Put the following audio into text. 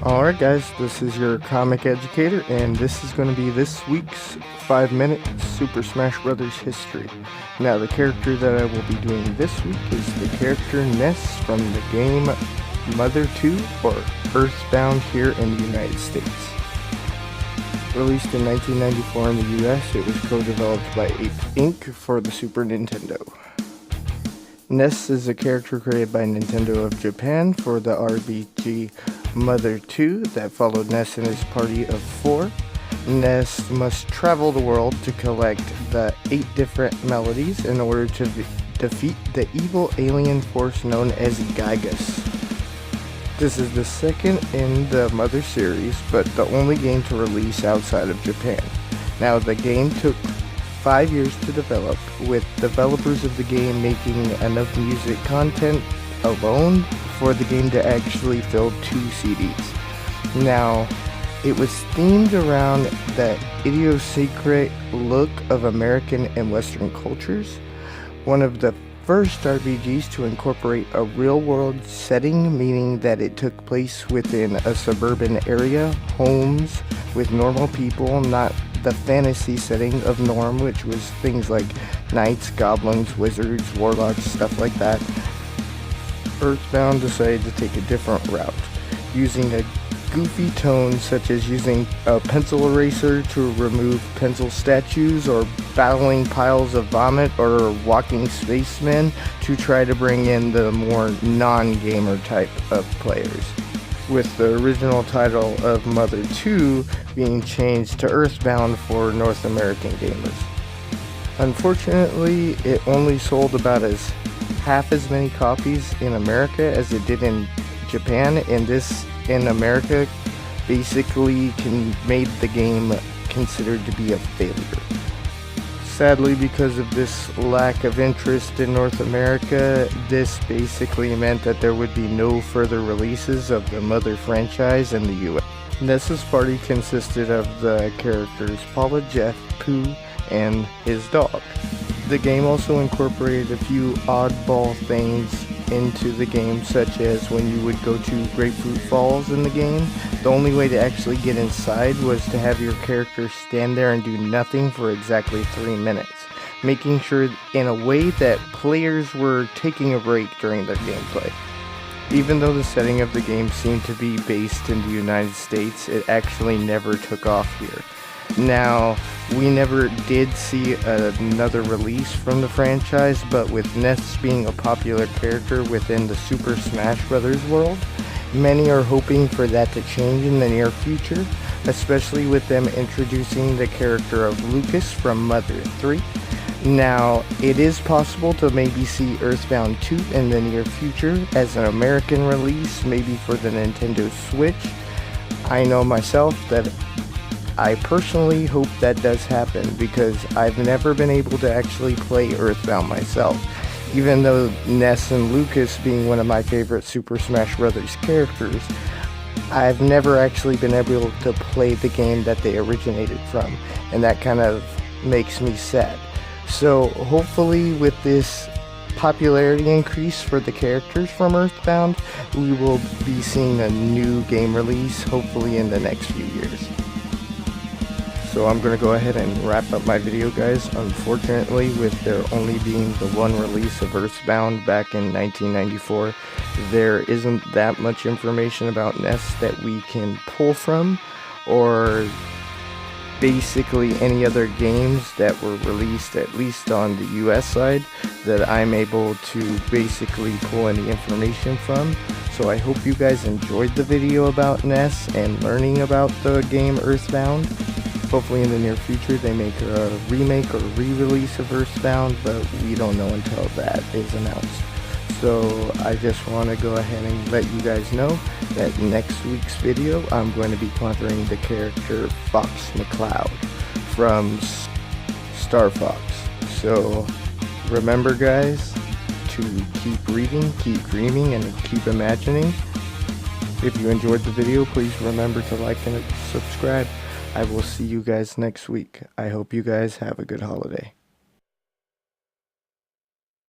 Alright guys, this is your comic educator, and this is going to be this week's 5-minute Super Smash Bros. History. Now the character that I will be doing this week is the character Ness from the game Mother 2, or Earthbound here in the United States. Released in 1994 in the US, it was co-developed by Ape Inc. for the Super Nintendo. Ness is a character created by Nintendo of Japan for the RPG Mother 2 that followed Ness and his party of 4. Ness must travel the world to collect the 8 different melodies in order to defeat the evil alien force known as Gygus. This is the second in the Mother series, but the only game to release outside of Japan. Now the game took 5 years to develop, with developers of the game making enough music content alone for the game to actually fill 2 CDs. Now, it was themed around the idiosyncratic look of American and Western cultures. One of the first RPGs to incorporate a real-world setting, meaning that it took place within a suburban area, homes with normal people, not the fantasy setting of Norm, which was things like knights, goblins, wizards, warlocks, stuff like that. Earthbound decided to take a different route, using a goofy tone such as using a pencil eraser to remove pencil statues, or battling piles of vomit, or walking spacemen to try to bring in the more non-gamer type of players, with the original title of Mother 2 being changed to Earthbound for North American gamers. Unfortunately, it only sold about half as many copies in America as it did in Japan, and this in America basically made the game considered to be a failure. Sadly, because of this lack of interest in North America, this basically meant that there would be no further releases of the Mother franchise in the US. Ness's party consisted of the characters Paula, Jeff, Pooh, and his dog. The game also incorporated a few oddball things into the game, such as when you would go to Grapefruit Falls in the game, the only way to actually get inside was to have your character stand there and do nothing for exactly 3 minutes, making sure in a way that players were taking a break during their gameplay. Even though the setting of the game seemed to be based in the United States, it actually never took off here. Now, we never did see another release from the franchise, but with Ness being a popular character within the Super Smash Bros. World, many are hoping for that to change in the near future, especially with them introducing the character of Lucas from Mother 3. Now, it is possible to maybe see Earthbound 2 in the near future as an American release, maybe for the Nintendo Switch. I know myself that I personally hope that does happen, because I've never been able to actually play Earthbound myself. Even though Ness and Lucas being one of my favorite Super Smash Bros. Characters, I've never actually been able to play the game that they originated from, and that kind of makes me sad. So hopefully with this popularity increase for the characters from Earthbound, we will be seeing a new game release hopefully in the next few years. So I'm going to go ahead and wrap up my video, guys. Unfortunately, with there only being the one release of Earthbound back in 1994, there isn't that much information about Ness that we can pull from, or basically any other games that were released, at least on the US side, that I'm able to basically pull any information from. So I hope you guys enjoyed the video about Ness and learning about the game Earthbound. Hopefully in the near future they make a remake or re-release of Earthbound, but we don't know until that is announced. So I just want to go ahead and let you guys know that next week's video I'm going to be covering the character Fox McCloud from Star Fox. So remember, guys, to keep reading, keep dreaming, and keep imagining. If you enjoyed the video, please remember to like and subscribe. I will see you guys next week. I hope you guys have a good holiday.